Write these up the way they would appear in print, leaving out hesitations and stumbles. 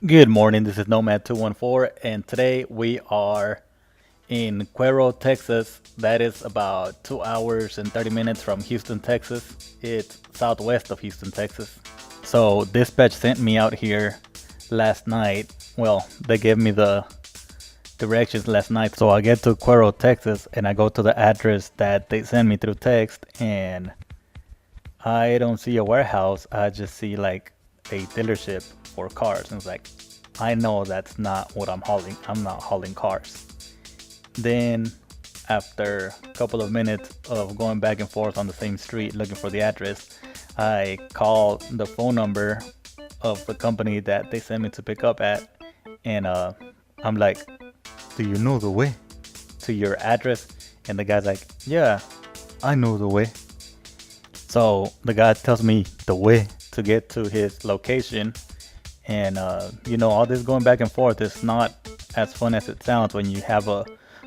Good morning, this is Nomad214, and today we are in Cuero, Texas. That is about 2 hours and 30 minutes from Houston, Texas. It's southwest of Houston, Texas. So, dispatch sent me out here last night. Well, they gave me the directions last night. So, I get to Cuero, Texas, and I go to the address that they sent me through text, and I don't see a warehouse. I just see like a dealership for cars. And it's like, I know that's not what I'm hauling. I'm not hauling cars. Then, after a couple of minutes of going back and forth on the same street looking for the address, I call the phone number of the company that they sent me to pick up at. And I'm like, do you know the way to your address? And the guy's like, yeah, I know the way. So the guy tells me the way to get to his location. And, all this going back and forth is not as fun as it sounds when you have a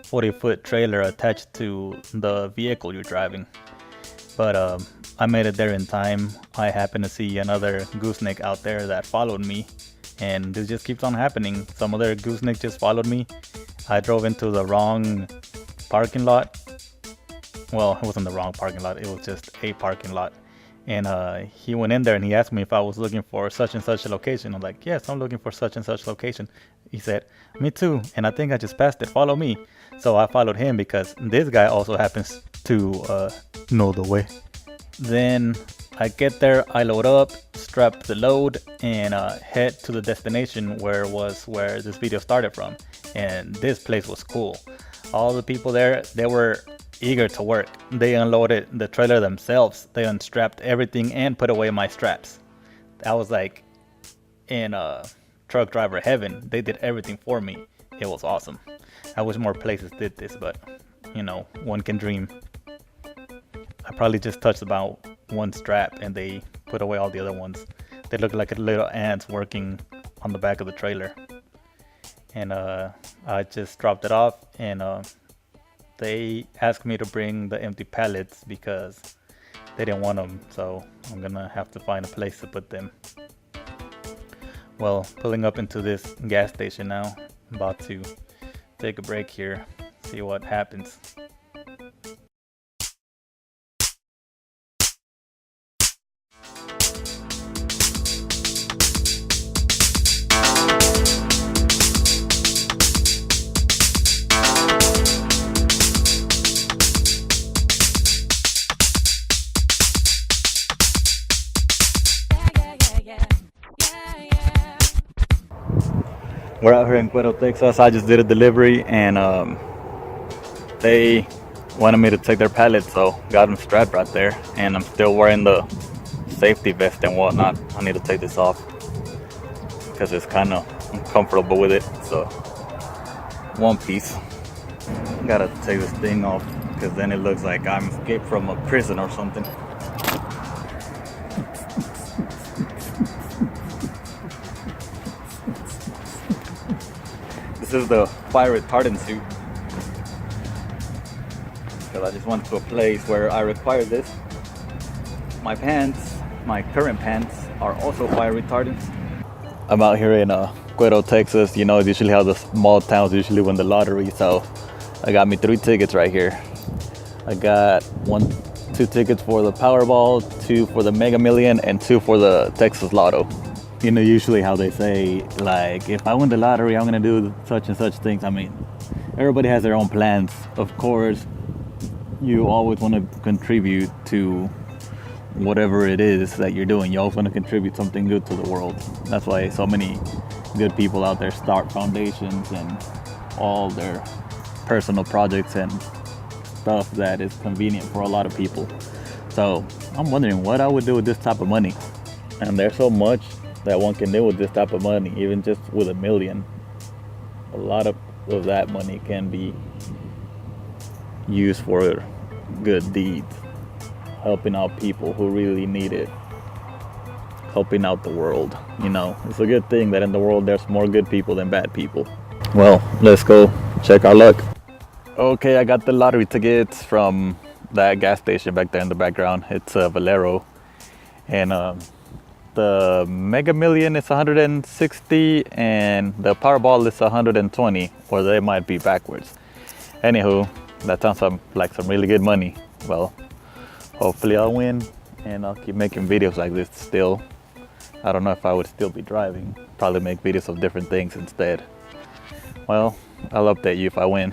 40-foot trailer attached to the vehicle you're driving. But I made it there in time. I happened to see another gooseneck out there that followed me. And this just keeps on happening. Some other gooseneck just followed me. I drove into the wrong parking lot. Well, it wasn't the wrong parking lot. It was just a parking lot. And he went in there and he asked me if I was looking for such and such a location. I'm like, yes, I'm looking for such and such location. He said, me too. And I think I just passed it. Follow me. So I followed him because this guy also happens to know the way. Then I get there, I load up, strap the load, and head to the destination where this video started from. And this place was cool. All the people there, they were eager to work. They unloaded the trailer themselves. They unstrapped everything and put away my straps. I was like in truck driver heaven. They did everything for me. It was awesome. I wish more places did this, but one can dream. I probably just touched about one strap and they put away all the other ones. They look like little ants working on the back of the trailer. And I just dropped it off, and they asked me to bring the empty pallets because they didn't want them, so I'm gonna have to find a place to put them. Well, pulling up into this gas station now. I'm about to take a break here, see what happens. We're out here in Cuero, Texas. I just did a delivery, and they wanted me to take their pallets, so got them strapped right there. And I'm still wearing the safety vest and whatnot. I need to take this off because it's kind of uncomfortable with it. So one piece. Gotta take this thing off because then it looks like I'm escaped from a prison or something. This is the fire retardant suit because I just went to a place where I require this. My pants, my current pants, are also fire retardant. I'm out here in Cuero, Texas. It's usually how the small towns usually win the lottery. So I got me 3 tickets right here. I got 2 tickets for the Powerball, 2 for the Mega Million, and 2 for the Texas Lotto. Usually how they say, like, if I win the lottery, I'm gonna do such and such things. I mean, everybody has their own plans. Of course, you always want to contribute to whatever it is that you're doing. You always want to contribute something good to the world. That's why so many good people out there start foundations and all their personal projects and stuff that is convenient for a lot of people. So I'm wondering what I would do with this type of money. And there's so much that one can do with this type of money, even just with $1 million. A lot of that money can be used for good deeds, helping out people who really need it, helping out the world. It's a good thing that in the world there's more good people than bad people. Well, let's go check our luck. Okay, I got the lottery tickets from that gas station back there in the background. It's a Valero, and The Mega Million is 160 and the Powerball is 120, or they might be backwards. Anywho, that sounds like some really good money. Well, hopefully I'll win and I'll keep making videos like this still. I don't know if I would still be driving. Probably make videos of different things instead. Well, I'll update you if I win.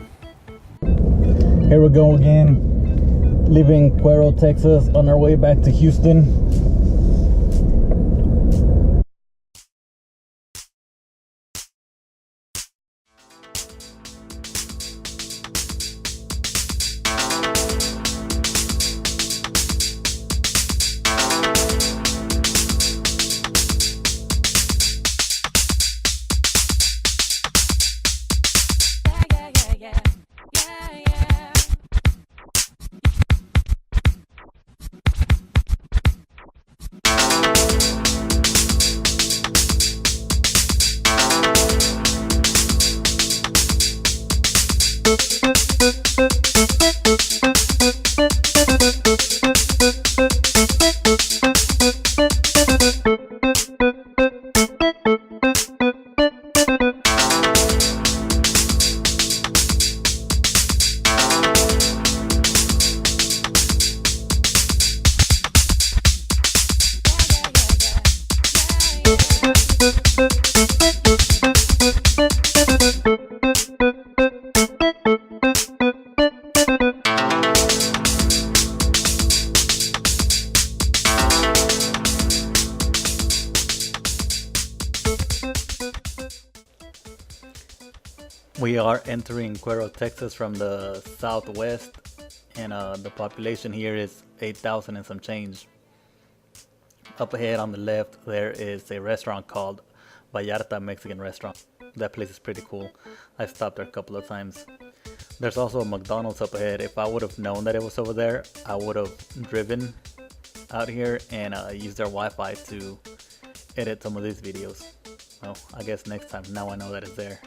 Here we go again, leaving Cuero, Texas, on our way back to Houston. We are entering Cuero, Texas from the southwest, and the population here is 8,000 and some change. Up ahead on the left, there is a restaurant called Vallarta Mexican Restaurant. That place is pretty cool. I stopped there a couple of times. There's also a McDonald's up ahead. If I would have known that it was over there, I would have driven out here and used their Wi-Fi to edit some of these videos. Well, I guess next time. Now I know that it's there.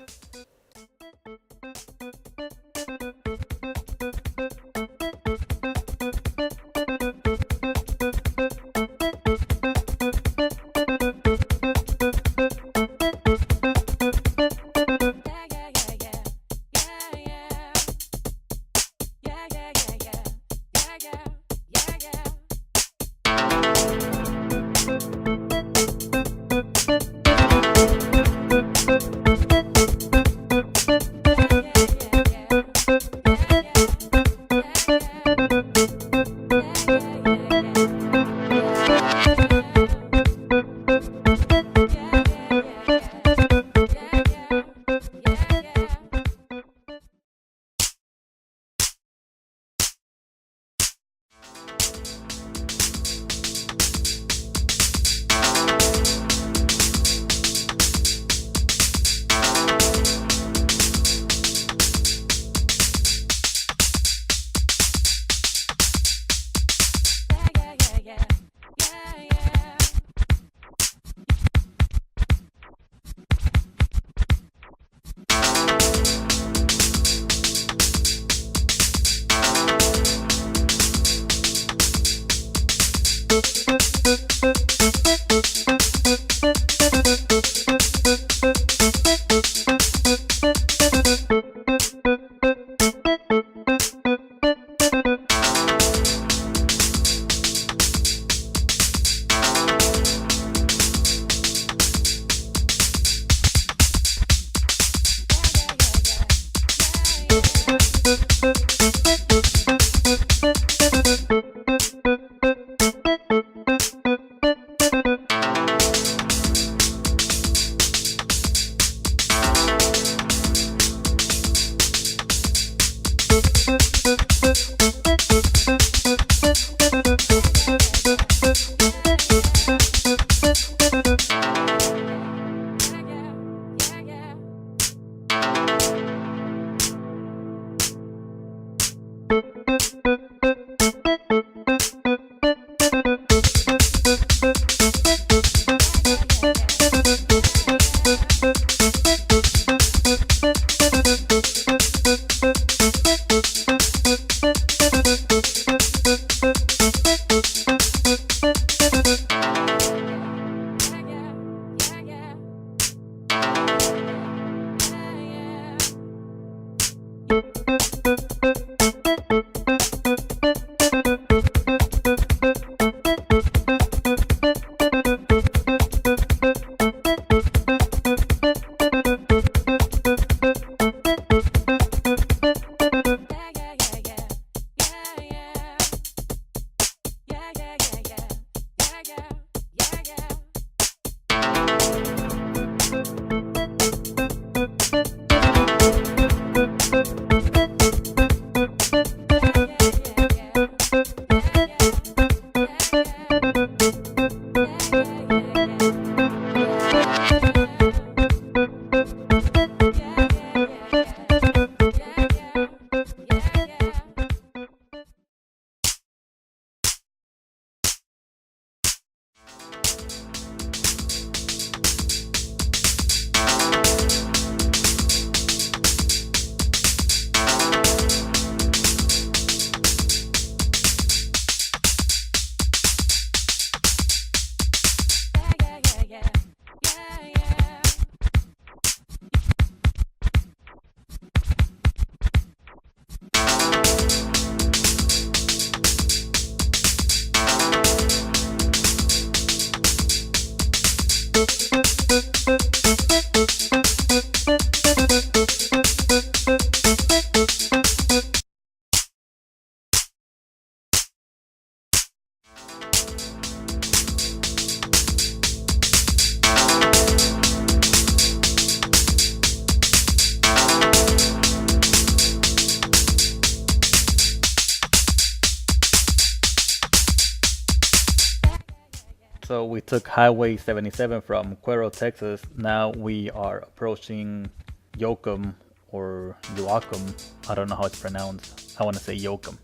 So we took Highway 77 from Cuero, Texas. Now we are approaching Yoakum or Yoakum. I don't know how it's pronounced. I want to say Yoakum.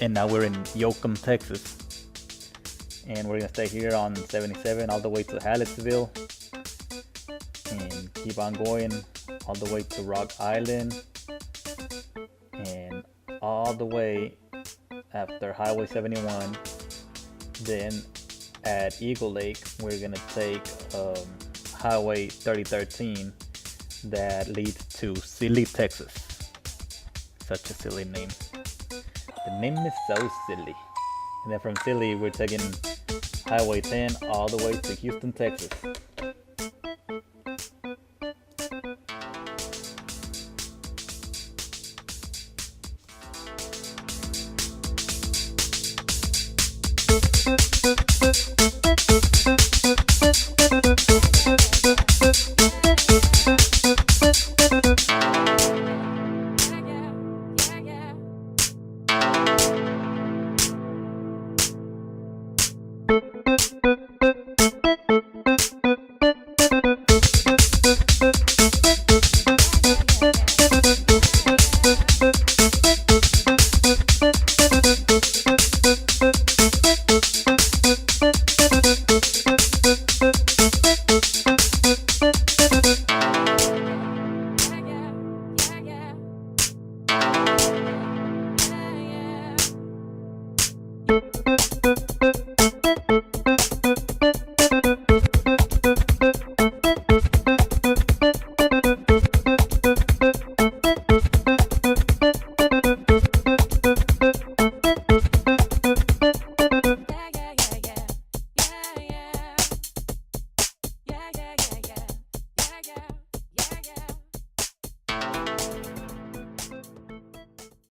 And now we're in Yoakum, Texas. And we're going to stay here on 77 all the way to Hallettsville. And keep on going all the way to Rock Island. And all the way after Highway 71. Then at Eagle Lake, we're gonna take Highway 3013 that leads to Silly, Texas. Such a silly name. The name is so silly. And then from Silly, we're taking Highway 10 all the way to Houston, Texas.